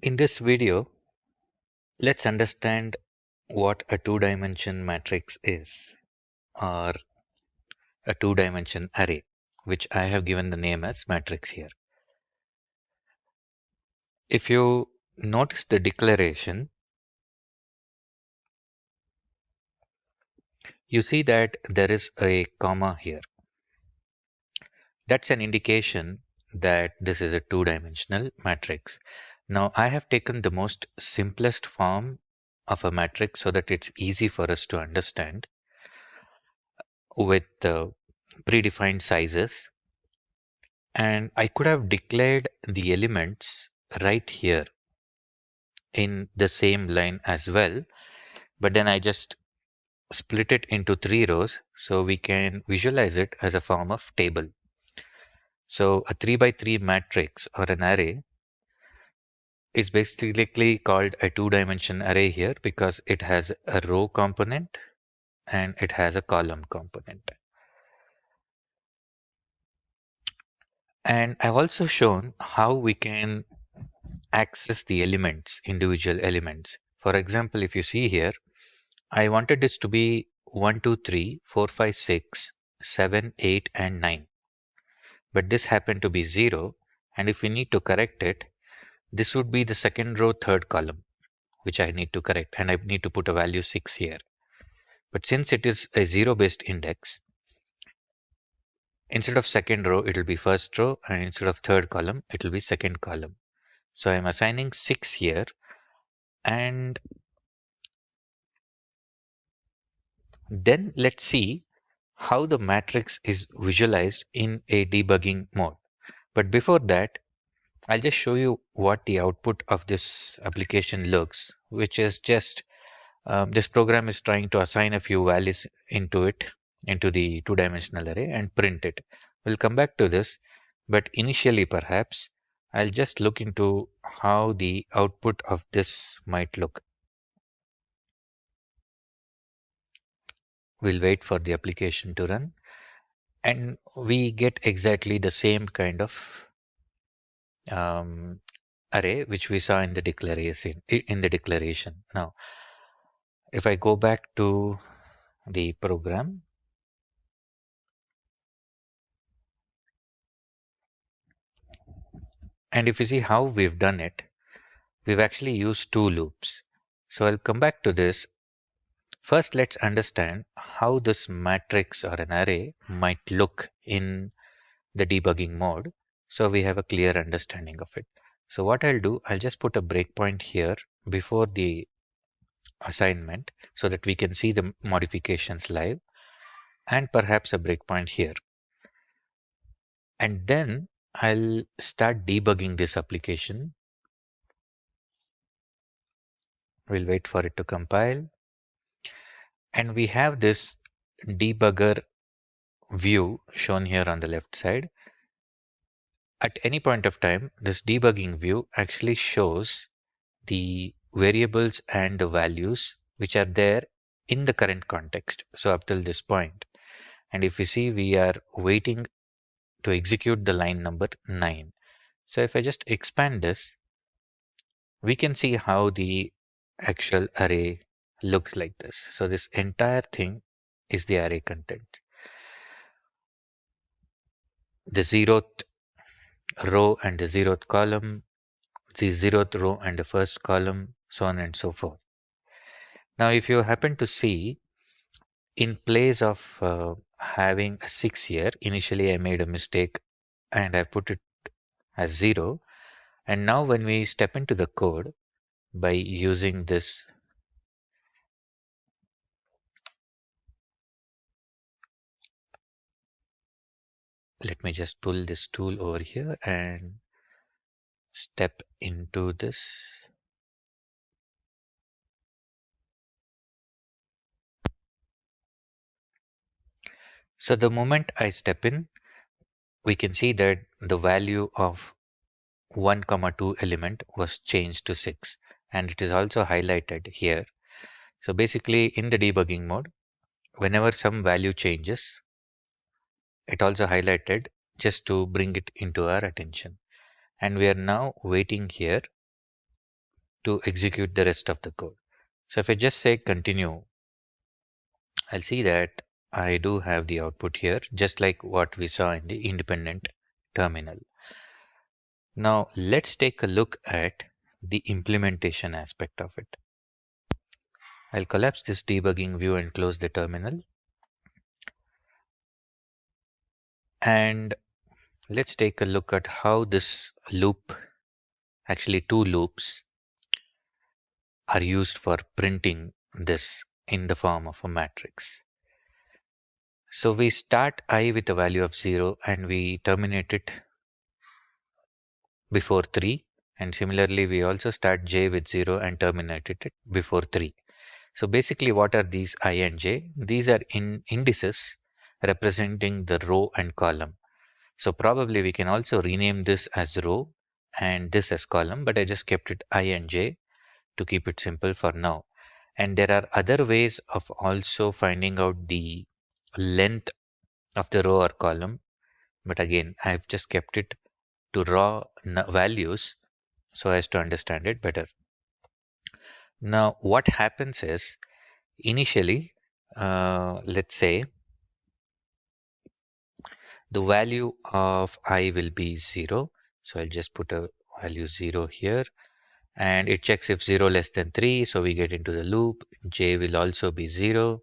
In this video, let's understand what a two-dimension matrix is, or a two-dimension array, which I have given the name as matrix here. If you notice the declaration, you see that there is a comma here. That's an indication that this is a two-dimensional matrix. Now, I have taken the most simplest form of a matrix so that it's easy for us to understand with predefined sizes. And I could have declared the elements right here in the same line as well, but then I just split it into 3 rows so we can visualize it as a form of table. So a 3 by 3 matrix or an array is basically called a two-dimension array here because it has a row component and it has a column component. And I've also shown how we can access the elements, individual elements. For example, if you see here, I wanted this to be 1, 2, 3, 4, 5, 6, 7, 8, and 9. But this happened to be 0. And if we need to correct it, this would be the second row, third column, which I need to correct. And I need to put a value 6 here. But since it is a 0-based index, instead of second row, it will be first row. And instead of third column, it will be second column. So I'm assigning 6 here. And then let's see how the matrix is visualized in a debugging mode. But before that, I'll just show you what the output of this application looks, which is just this program is trying to assign a few values into it, into the two-dimensional array and print it. We'll come back to this, but initially perhaps I'll just look into how the output of this might look. We'll wait for the application to run, and we get exactly the same kind of array which we saw in the declaration. Now, if I go back to the program, and if you see how we've done it, we've actually used 2 loops. So I'll come back to this. First, let's understand how this matrix or an array might look in the debugging mode, so we have a clear understanding of it. So what I'll do, I'll just put a breakpoint here before the assignment so that we can see the modifications live, and perhaps a breakpoint here. And then I'll start debugging this application. We'll wait for it to compile. And we have this debugger view shown here on the left side. At any point of time, this debugging view actually shows the variables and the values which are there in the current context. So up till this point. And if you see, we are waiting to execute the line number 9. So if I just expand this, we can see how the actual array looks like this. So this entire thing is the array content. The 0th row and the 0th column, the 0th row and the first column, so on and so forth. Now, if you happen to see, in place of having a 6 here, initially I made a mistake and I put it as 0. And now when we step into the code by using this, let me just pull this tool over here and step into this. So the moment I step in, we can see that the value of 1, 2 element was changed to 6, and it is also highlighted here. So basically in the debugging mode, whenever some value changes, it also highlighted just to bring it into our attention. And we are now waiting here to execute the rest of the code. So if I just say continue, I'll see that I do have the output here, just like what we saw in the independent terminal. Now let's take a look at the implementation aspect of it. I'll collapse this debugging view and close the terminal. And let's take a look at how this loop, actually two loops, are used for printing this in the form of a matrix. So we start I with a value of 0 and we terminate it before 3. And similarly, we also start j with 0 and terminate it before 3. So basically, what are these I and j? These are indices representing the row and column. So probably we can also rename this as row and this as column, but I just kept it I and j to keep it simple for now. And there are other ways of also finding out the length of the row or column. But again, I've just kept it to raw values so as to understand it better. Now, what happens is initially, let's say the value of I will be 0. So I'll just put a value 0 here and it checks if 0 less than 3. So we get into the loop. J will also be 0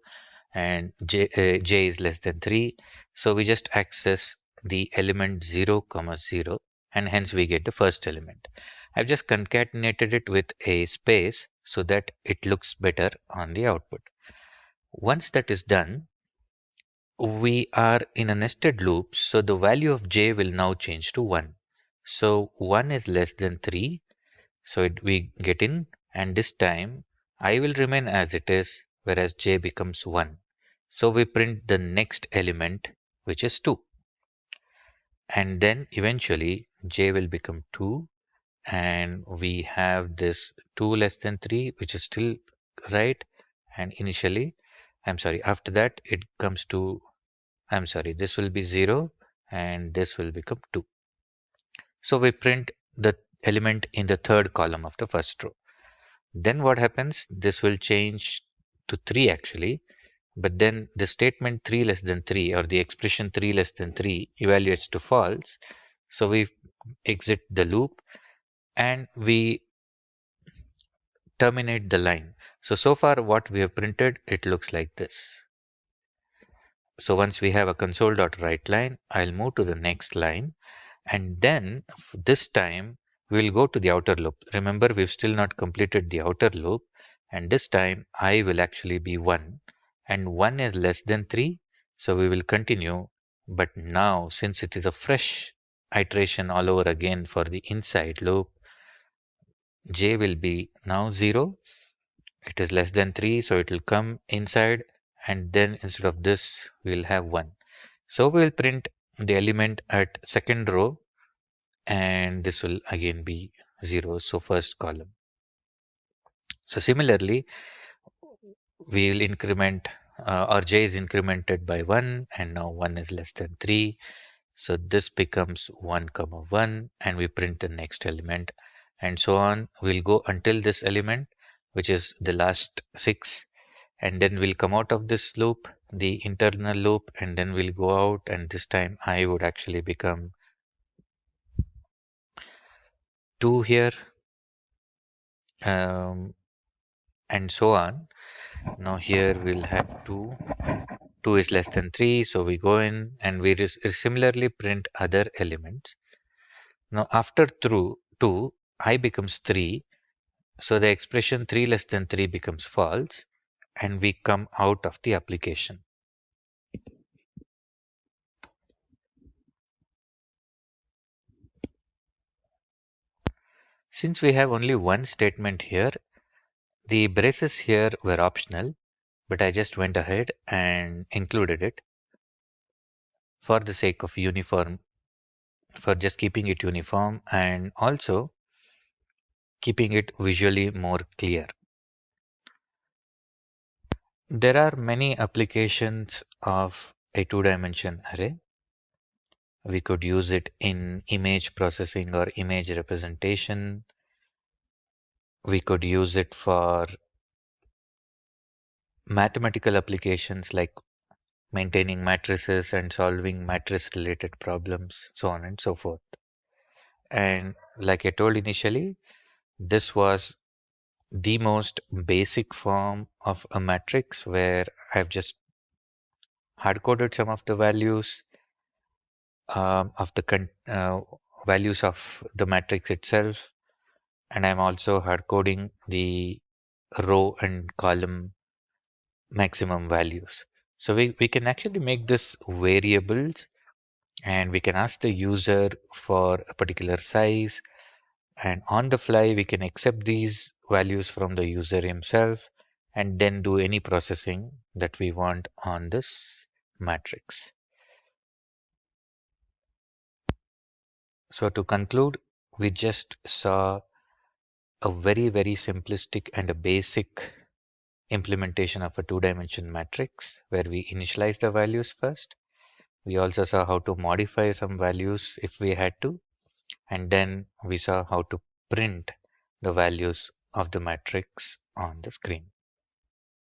and j is less than 3. So we just access the element 0 comma 0 and hence we get the first element. I've just concatenated it with a space so that it looks better on the output. Once that is done, we are in a nested loop, so the value of j will now change to 1. So 1 is less than 3, so we get in, and this time I will remain as it is, whereas j becomes 1. So we print the next element, which is 2. And then eventually j will become 2, and we have this 2 less than 3, which is still right. And initially, after that it comes to, this will be 0 and this will become 2. So we print the element in the third column of the first row. Then what happens? This will change to 3 actually, but then the statement 3 less than 3 or the expression 3 less than 3 evaluates to false. So we exit the loop and we terminate the line. So far what we have printed, it looks like this. So once we have a console.writeLine, I'll move to the next line. And then this time we'll go to the outer loop. Remember, we've still not completed the outer loop. And this time I will actually be 1. And 1 is less than 3. So we will continue. But now, since it is a fresh iteration all over again for the inside loop, j will be now 0. It is less than 3. So it will come inside. And then instead of this, we'll have 1. So we'll print the element at second row and this will again be 0. So first column. So similarly, we will increment or j is incremented by 1 and now 1 is less than 3. So this becomes 1 comma 1 and we print the next element and so on. We'll go until this element, which is the last 6, and then we'll come out of this loop, the internal loop, and then we'll go out, and this time I would actually become 2 here, and so on. Now here we'll have 2. 2 is less than 3, so we go in and we similarly print other elements. Now after through 2, I becomes 3, so the expression 3 less than 3 becomes false, and we come out of the application. Since we have only one statement here, the braces here were optional, but I just went ahead and included it for the sake of uniform, for just keeping it uniform and also keeping it visually more clear. There are many applications of a two-dimension array. We could use it in image processing or image representation. We could use it for mathematical applications like maintaining matrices and solving matrix related problems, so on and so forth. And like I told initially, this was the most basic form of a matrix where I've just hard coded some of the values of the values of the matrix itself, and I'm also hard coding the row and column maximum values. So we can actually make this variables, and we can ask the user for a particular size, and on the fly we can accept these values from the user himself and then do any processing that we want on this matrix. So to conclude, we just saw a very simplistic and a basic implementation of a two-dimension matrix where we initialize the values first. We also saw how to modify some values if we had to, and then we saw how to print the values of the matrix on the screen.